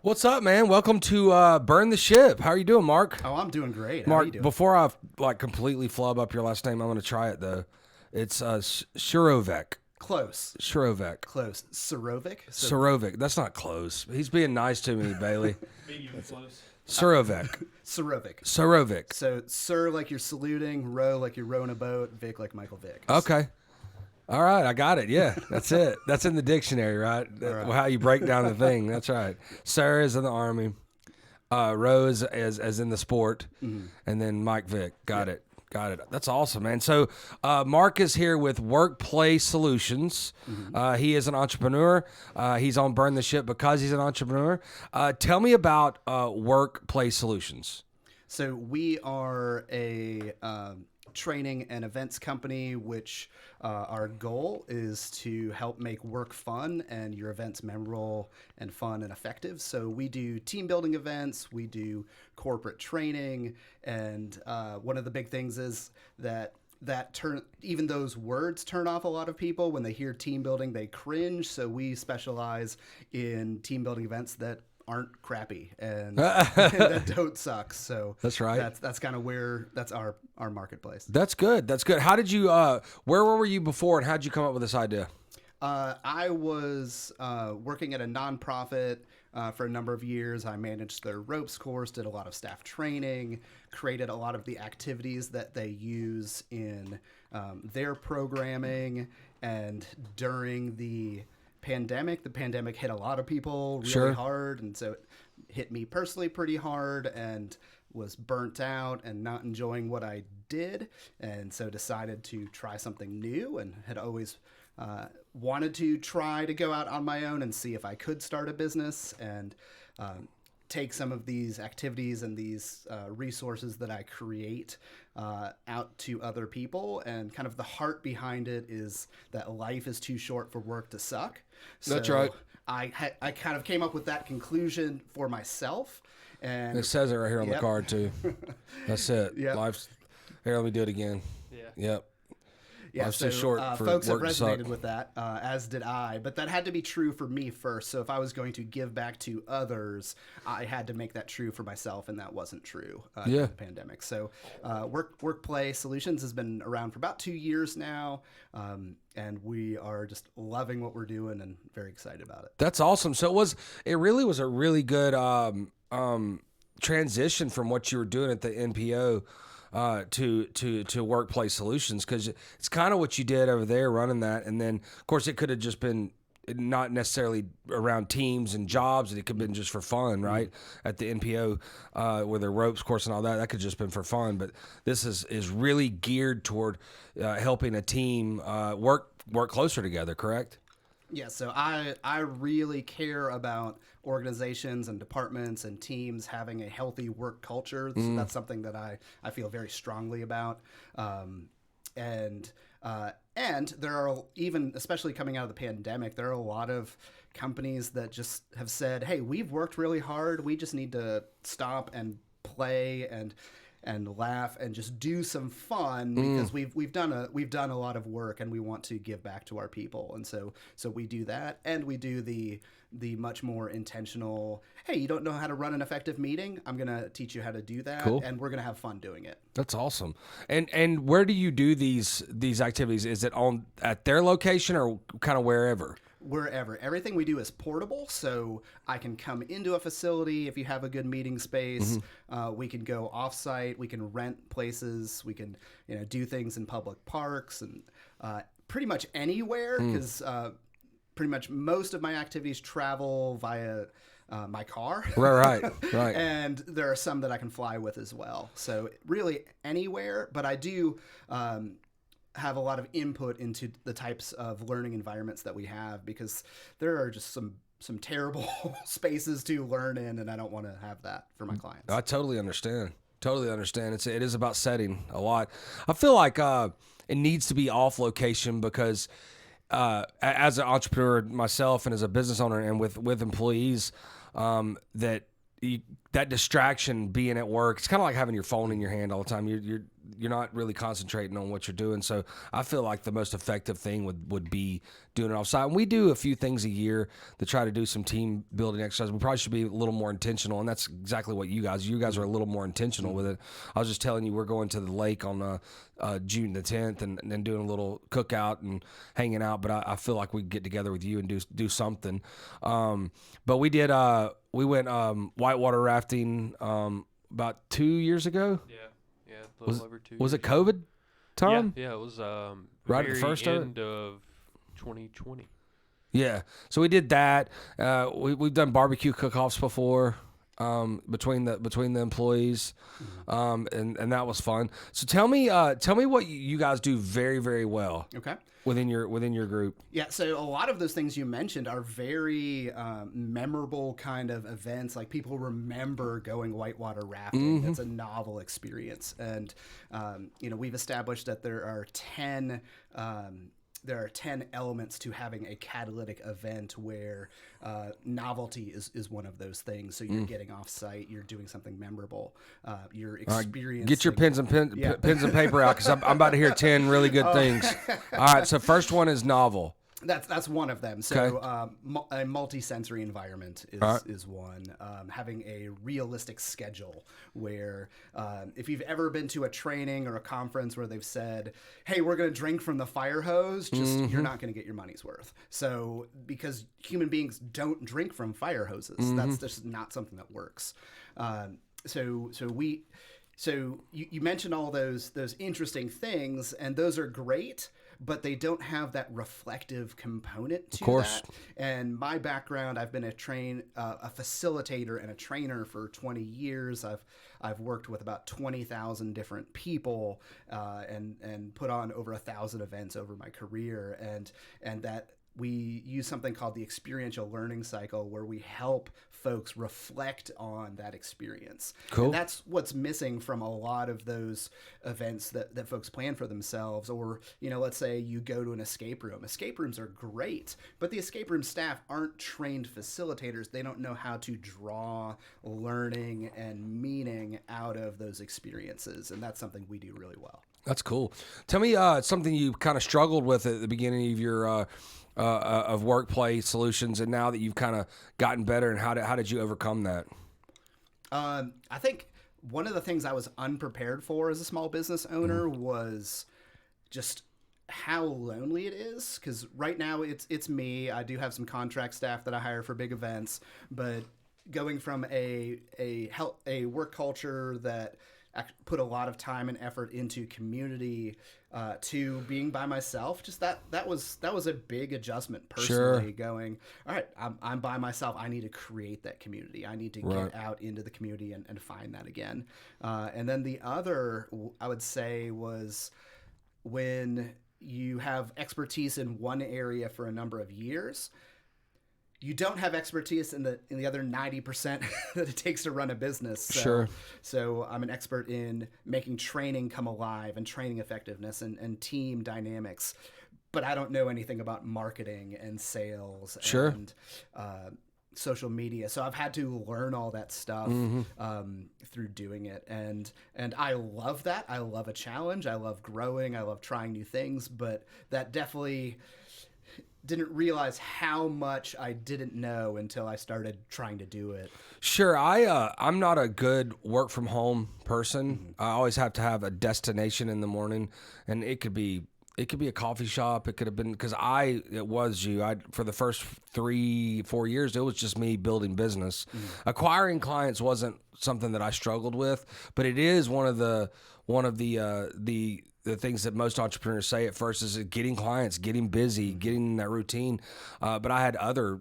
What's up, man? Welcome to Burn the Ship. How are you doing, Mark? Oh, I'm doing great. How are you Mark, doing? before I completely flub up your last name, I'm going to try it though. It's Suroviec. Close. Suroviec. Close. Surovic? Suroviec. That's not close. He's being nice to me, Bailey. Medium close. Suroviec. Surovic. Suroviec. So, sir, like you're saluting, row like you're rowing a boat, Vic like Michael Vick. Okay. All right, I got it. Yeah, that's it. That's in the dictionary, right? How you break down the thing. That's right. Sir is in the Army. Rose as in the sport. And then Mike Vick. Got it. Got it. That's awesome, man. So Mark is here with Workplace Solutions. He is an entrepreneur. He's on Burn the Ship because he's an entrepreneur. Tell me about Workplace Solutions. So, we are a training and events company, which our goal is to help make work fun and your events memorable and fun and effective. So we do team building events, we do corporate training, and one of the big things is that even those words turn off a lot of people. When they hear team building, they cringe. So we specialize in team building events that aren't crappy and that don't suck. So That's right. That's kind of that's our marketplace. That's good. That's good. How did you? Where were you before, and how did you come up with this idea? I was working at a nonprofit for a number of years. I managed their ropes course, did a lot of staff training, created a lot of the activities that they use in their programming. And during the pandemic hit a lot of people really hard. And so it hit me personally pretty hard and was burnt out and not enjoying what I did. And so decided to try something new and had always wanted to try to go out on my own and see if I could start a business and take some of these activities and these resources that I create out to other people. And kind of the heart behind it is that life is too short for work to suck. That's right. I kind of came up with that conclusion for myself. And It says it right here on the Yep. card too. That's it. Yep. Life's here. Let me do it again. Yeah. Yep. Yeah, Life's so too short for folks have work to suck. resonated with that, as did I. But that had to be true for me first. So if I was going to give back to others, I had to make that true for myself, and that wasn't true during the pandemic. So Workplace Solutions has been around for about 2 years now, and we are just loving what we're doing and very excited about it. That's awesome. So it really was a really good transition from what you were doing at the NPO to Workplace Solutions, because it's kind of what you did over there running that, and then of course it could have just been not necessarily around teams and jobs, and it could have been just for fun, right? At the NPO with the ropes course and all that could have just been for fun, but this is really geared toward helping a team work closer together, correct? Yeah, so I really care about organizations and departments and teams having a healthy work culture. So that's something that I feel very strongly about. And there are, even especially coming out of the pandemic, there are a lot of companies that just have said, hey, we've worked really hard. We just need to stop and play and laugh and just do some fun because we've done a lot of work and we want to give back to our people. And so we do that, and we do the much more intentional, hey, you don't know how to run an effective meeting? I'm going to teach you how to do that. Cool. And we're going to have fun doing it. That's awesome. And where do you do these activities? Is it at their location or kind of wherever? Wherever. Everything we do is portable, so I can come into a facility if you have a good meeting space. We can go off-site. We can rent places. We can do things in public parks and pretty much anywhere, because pretty much most of my activities travel via my car. Right. And there are some that I can fly with as well. So really anywhere, but I do have a lot of input into the types of learning environments that we have, because there are just some terrible spaces to learn in, and I don't want to have that for my clients. I totally understand. It is about setting a lot. I feel like it needs to be off location, because as an entrepreneur myself and as a business owner and with employees, that distraction being at work, it's kind of like having your phone in your hand all the time. you're not really concentrating on what you're doing. So I feel like the most effective thing would be doing it offsite. And we do a few things a year to try to do some team building exercises. We probably should be a little more intentional, and that's exactly what you guys are a little more intentional with it. I was just telling you, we're going to the lake on June the 10th and then doing a little cookout and hanging out. But I feel like we could get together with you and do something. But we did. We went whitewater rafting about 2 years ago. Yeah, a little over 2 years. Was it COVID time? Yeah, it was right at the first end of 2020. Yeah, so we did that. We've done barbecue cook-offs before between the employees, and that was fun. So tell me what you guys do very, very well. Okay. Within your group. Yeah, so a lot of those things you mentioned are very memorable kind of events. Like people remember going whitewater rafting. That's a novel experience, and we've established that there are 10 elements to having a catalytic event where novelty is one of those things. So you're getting off site, you're doing something memorable, you're experiencing. Get your pens and paper out, because I'm about to hear 10 really good things. All right, so first one is novel. That's one of them. So a multi-sensory environment is one. Having a realistic schedule where if you've ever been to a training or a conference where they've said, hey, we're going to drink from the fire hose, you're not going to get your money's worth. So because human beings don't drink from fire hoses, that's just not something that works. So you mentioned all those interesting things, and those are great, but they don't have that reflective component to that. And my background, I've been a facilitator and a trainer for 20 years. I've worked with about 20,000 different people and put on over 1,000 events over my career, and that we use something called the experiential learning cycle, where we help folks reflect on that experience. Cool. And that's what's missing from a lot of those events that folks plan for themselves. Or, let's say you go to an escape room. Escape rooms are great, but the escape room staff aren't trained facilitators. They don't know how to draw learning and meaning out of those experiences. And that's something we do really well. That's cool. Tell me something you kind of struggled with at the beginning of your of workplace solutions, and now that you've kind of gotten better, and how did you overcome that? I think one of the things I was unprepared for as a small business owner was just how lonely it is. Because right now it's me. I do have some contract staff that I hire for big events, but going from a work culture that put a lot of time and effort into community to being by myself, just that was a big adjustment personally. Sure. Going, all right, I'm by myself. I need to create that community. I need to get out into the community and find that again. And then the other, I would say, was when you have expertise in one area for a number of years, you don't have expertise in the other 90% that it takes to run a business. So I'm an expert in making training come alive and training effectiveness and team dynamics, but I don't know anything about marketing and sales and social media. So I've had to learn all that stuff through doing it. And I love that. I love a challenge. I love growing. I love trying new things, but that definitely didn't realize how much I didn't know until I started trying to do it. Sure. I'm not a good work from home person. I always have to have a destination in the morning, and it could be a coffee shop. It could have been, because for the first 3-4 years, it was just me building business. Acquiring clients wasn't something that I struggled with, but it is one of the things that most entrepreneurs say at first is getting clients, getting busy, getting in that routine. But I had other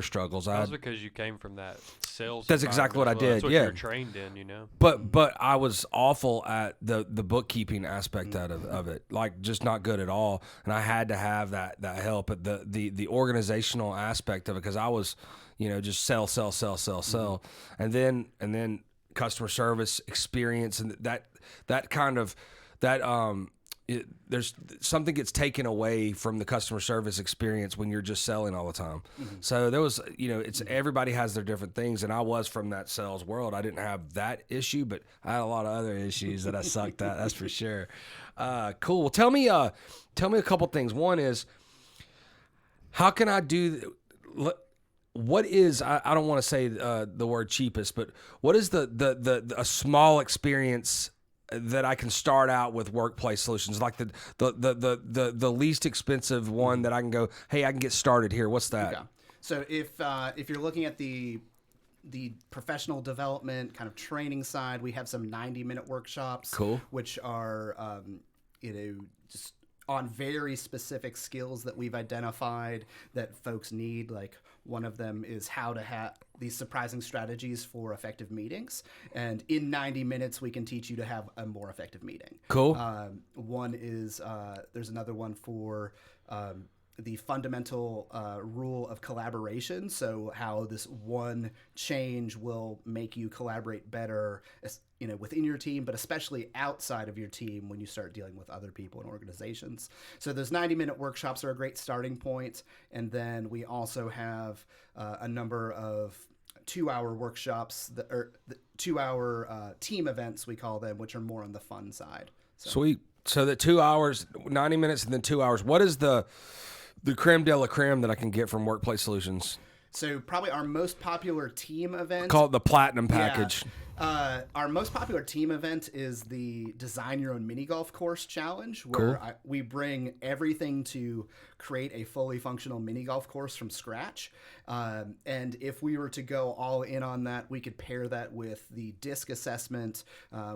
struggles. That's because you came from that sales. That's exactly what I did. That's what you're trained in, But I was awful at the bookkeeping aspect of it, like just not good at all. And I had to have that help at the organizational aspect of it, because I was, just sell, and then customer service experience, and that kind of. there's something gets taken away from the customer service experience when you're just selling all the time. So there was, it's everybody has their different things, and I was from that sales world. I didn't have that issue, but I had a lot of other issues that I sucked at. That's for sure. Cool. Well, tell me a couple things. One is, how can I do? What is, I don't want to say the word cheapest, but what is a small experience that I can start out with workplace solutions, like the least expensive one that I can go, hey, I can get started here. What's that? Okay. So if you're looking at the professional development kind of training side, we have some 90-minute workshops, Cool. which are just on very specific skills that we've identified that folks need. Like, one of them is how to have these surprising strategies for effective meetings. And in 90 minutes, we can teach you to have a more effective meeting. Cool. One is, there's another one for the fundamental rule of collaboration. So how this one change will make you collaborate better, within your team, but especially outside of your team when you start dealing with other people and organizations. So those 90-minute workshops are a great starting point. And then we also have a number of 2-hour workshops, or 2-hour team events, we call them, which are more on the fun side. So. Sweet. So the 2 hours, 90 minutes, and then 2 hours. What is the creme de la creme that I can get from Workplace Solutions? So probably our most popular team event. Call it the Platinum Package. Yeah. Our most popular team event is the Design Your Own Mini Golf Course Challenge, where we bring everything to create a fully functional mini golf course from scratch. And if we were to go all in on that, we could pair that with the DISC assessment,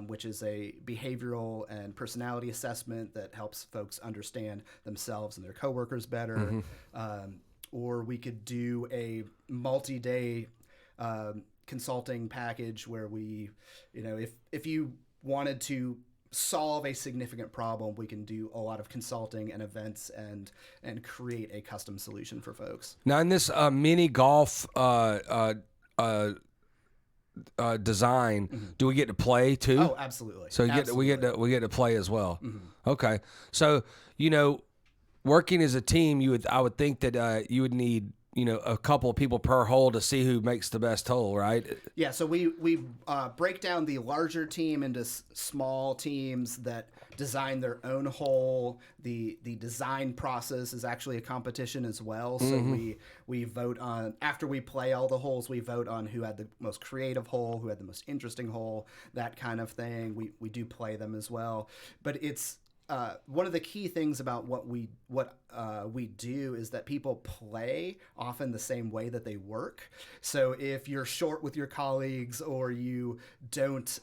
which is a behavioral and personality assessment that helps folks understand themselves and their coworkers better. Or we could do a multi-day consulting package where we, if you wanted to solve a significant problem, we can do a lot of consulting and events and create a custom solution for folks. Now, in this mini golf design, do we get to play too? Oh, absolutely. So we get to play as well. Okay. So, working as a team, I would think that you would need a couple of people per hole to see who makes the best hole, right? Yeah, so we break down the larger team into small teams that design their own hole. The design process is actually a competition as well. So we vote on, after we play all the holes, we vote on who had the most creative hole, who had the most interesting hole, that kind of thing. We do play them as well. But it's one of the key things about what we do is that people play often the same way that they work. So if you're short with your colleagues or you don't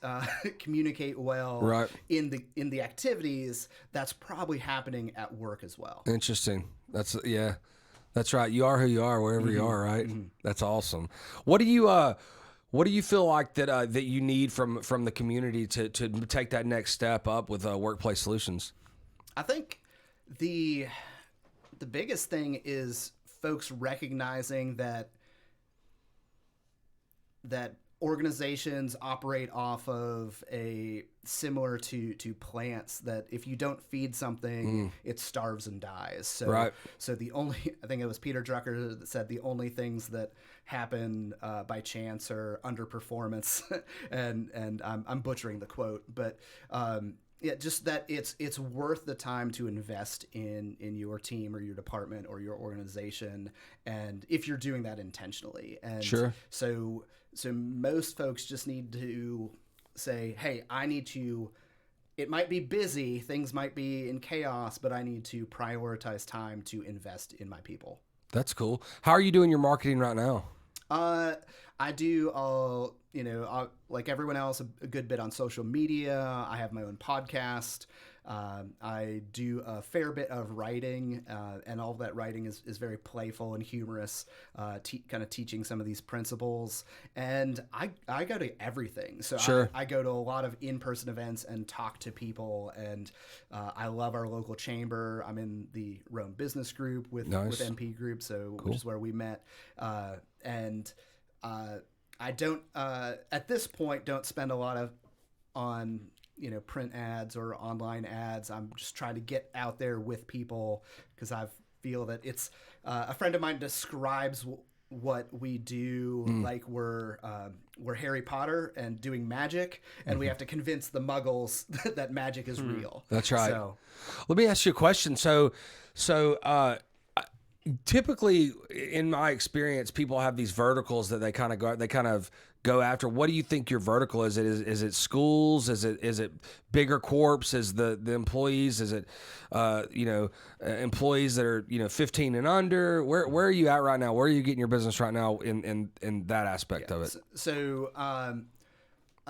communicate well in the activities, that's probably happening at work as well. Interesting. That's right. You are who you are wherever you are, right? That's awesome. What do you feel like that you need from the community to take that next step up with Workplace Solutions? I think the biggest thing is folks recognizing that organizations operate off of a similar to plants, that if you don't feed something, it starves and dies. So I think it was Peter Drucker that said the only things that happen by chance are underperformance, and I'm butchering the quote, but just that it's worth the time to invest in your team or your department or your organization, and if you're doing that intentionally. And so most folks just need to say, hey, it might be busy, things might be in chaos, but I need to prioritize time to invest in my people. That's cool. How are you doing your marketing right now? I do, like everyone else, a good bit on social media. I have my own podcast. I do a fair bit of writing, and all of that writing is very playful and humorous, kind of teaching some of these principles. And I go to everything. So I go to a lot of in-person events and talk to people, and I love our local chamber. I'm in the Rome Business Group with MP Group, which is where we met. I don't, at this point, don't spend a lot on print ads or online ads. I'm just trying to get out there with people because I feel that it's a friend of mine describes what we do like we're Harry Potter and doing magic, and we have to convince the muggles that magic is real. That's right. So, let me ask you a question. So typically, in my experience, people have these verticals that they kind of go after. What do you think your vertical is? Is it schools? Is it bigger corps? Is the employees? Is it employees that are 15 and under? Where are you at right now? Where are you getting your business right now in that aspect of it? So I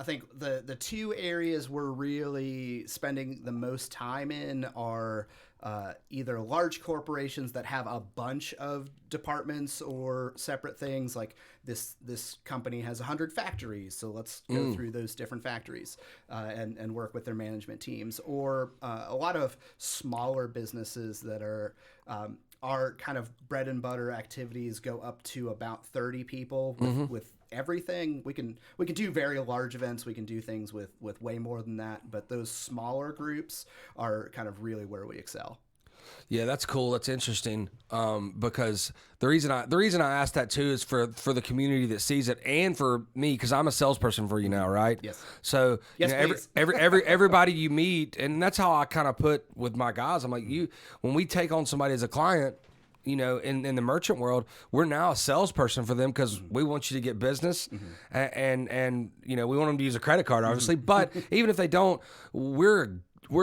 think the two areas we're really spending the most time in are either large corporations that have a bunch of departments or separate things. Like this company has 100 factories, so let's go through those different factories and work with their management teams. Or a lot of smaller businesses that are our kind of bread and butter activities go up to about 30 people with everything. We can do very large events. We can do things with way more than that. But those smaller groups are kind of really where we excel. Yeah, that's cool. That's interesting. Because the reason I asked that too is for the community that sees it, and for me, because I'm a salesperson for you now, right? Yes. So Yes, everybody you meet, and that's how I kind of put with my guys. I'm like, when we take on somebody as a client, in the merchant world, we're now a salesperson for them because we want you to get business, and we want them to use a credit card, obviously. But even if they don't, we're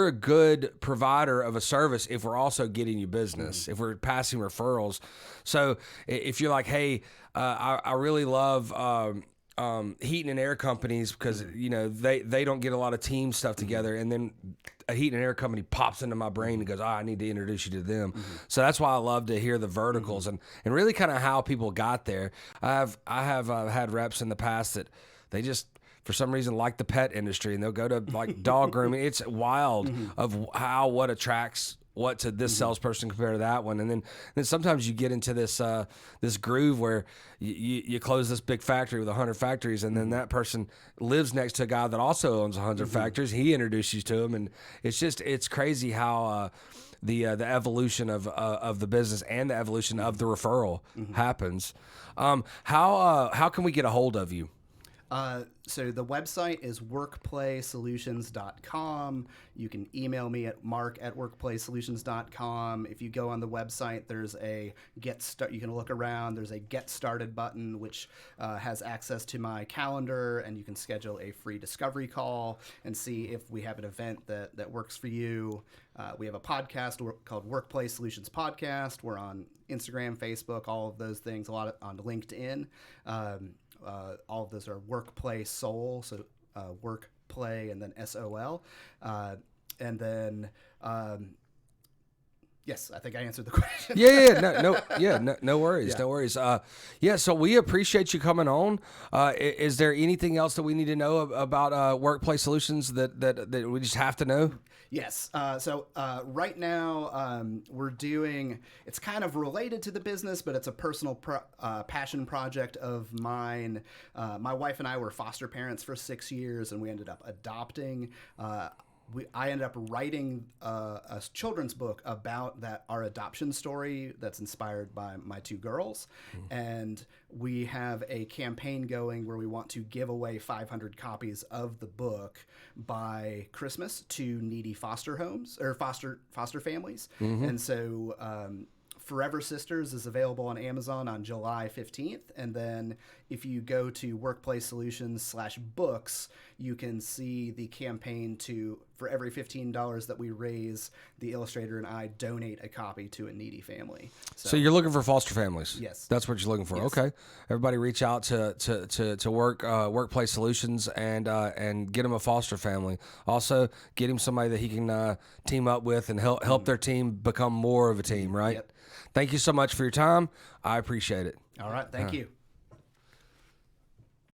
a good provider of a service if we're also getting you business, if we're passing referrals. So if you're like, hey, I really love heating and air companies because they don't get a lot of team stuff together, and then a heat and air company pops into my brain and goes, I need to introduce you to them. So that's why I love to hear the verticals and really kind of how people got there. I have had reps in the past that they just for some reason like the pet industry, and they'll go to like dog grooming. It's wild of what attracts what to this salesperson compared to that one. And then sometimes you get into this groove where you close this big factory with 100 factories, and then that person lives next to a guy that also owns 100 factories. He introduces you to him, and it's crazy how the evolution of the business and the evolution of the referral happens. How can we get a hold of you? So the website is workplaysolutions.com. You can email me at mark@workplaysolutions.com. If you go on the website, there's a you can look around. There's a get started button, which has access to my calendar, and you can schedule a free discovery call and see if we have an event that works for you. We have a podcast called Workplace Solutions Podcast. We're on Instagram, Facebook, all of those things, a lot on LinkedIn. All of those are Workplay Soul, so work, play, and then SOL. And then, yes, I think I answered the question. No worries, no worries. So we appreciate you coming on. Is there anything else that we need to know about Workplace Solutions that we just have to know? Yes. So right now we're doing, it's kind of related to the business, but it's a personal passion project of mine. My wife and I were foster parents for 6 years, and we ended up adopting. I ended up writing a children's book about our adoption story that's inspired by my two girls. And we have a campaign going where we want to give away 500 copies of the book by Christmas to needy foster homes or foster families. And so Forever Sisters is available on Amazon on July 15th. And then if you go to Workplace Solutions/books, you can see the campaign for every $15 that we raise, the illustrator and I donate a copy to a needy family. So you're looking for foster families? Yes. That's what you're looking for. Yes. Okay. Everybody reach out to Workplace Solutions and get him a foster family. Also, get him somebody that he can team up with and help their team become more of a team, right? Yep. Thank you so much for your time. I appreciate it. All right. Thank you.